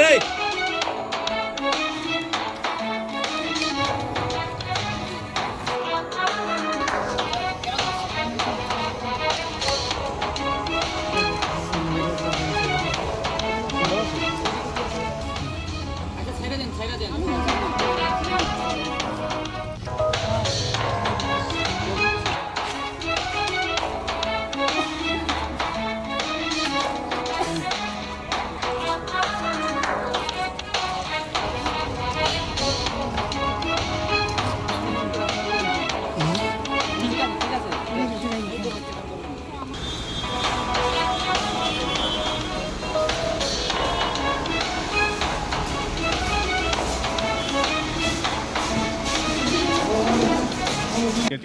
এই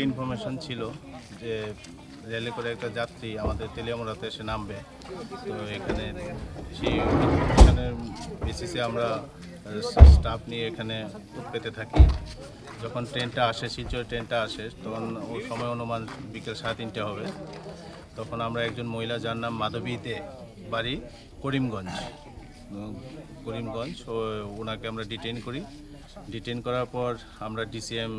ইনফরমেশন ছিল যে রেলে করে একটা যাত্রী আমাদের তেলিয়ামুড়াতে এসে নামবে। তো এখানে সেই ইনফরমেশনের বেসিসে আমরা স্টাফ নিয়ে এখানে পেতে থাকি। যখন ট্রেনটা আসে, শিলচর ট্রেনটা আসে, তখন ওই সময় অনুমান বিকেল 3:30 হবে। তখন আমরা একজন মহিলা, যার নাম মাধবীতে, বাড়ি করিমগঞ্জ, ওনাকে আমরা ডিটেইন করার পর আমরা ডিসিএম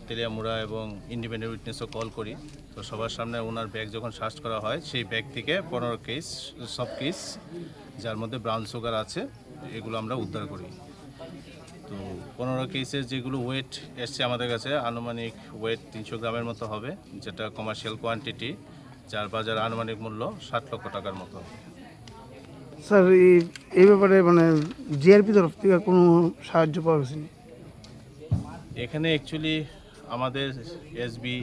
তেলিয়ামুড়া এবং ইন্ডিপেন্ডেন্ট উইটনেসও কল করি। তো সবার সামনে ওনার ব্যাগ যখন সার্চ করা হয়, সেই ব্যাগ থেকে 15 কেস সব কেস, যার মধ্যে ব্রাউন সুগার আছে, এগুলো আমরা উদ্ধার করি। তো 15 কেসের যেগুলো ওয়েট এসছে আমাদের কাছে, আনুমানিক ওয়েট 300 গ্রামের মতো হবে, যেটা কমার্শিয়াল কোয়ান্টিটি, যার বাজার আনুমানিক মূল্য 7 লক্ষ টাকার মতো। স্যার, এই ব্যাপারে মানে জিআরপি তরফ থেকে কোনো সাহায্য পাওয়া গেছে? এখানে অ্যাকচুয়ালি আমাদের এসবি,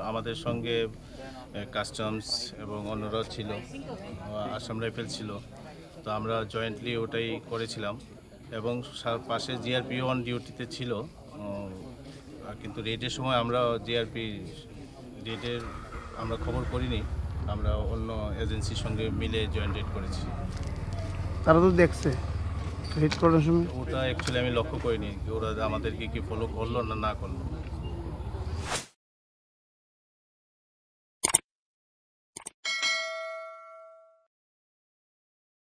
আমাদের সঙ্গে কাস্টমস এবং অন্যরাও ছিল, আসাম রাইফেল ছিল। তো আমরা জয়েন্টলি ওটাই করেছিলাম এবং পাশে জিআরপিও অন ডিউটিতে ছিল। কিন্তু রেডের সময় আমরা রেডের খবর করিনি, আমরা অন্য এজেন্সির সঙ্গে মিলে জয়েন্ট রেড করেছি। তারা তো দেখছে রেড করার সময়? ওটা অ্যাকচুয়ালি আমি লক্ষ্য করিনি ওরা আমাদেরকে কি ফলো করলো না করলো।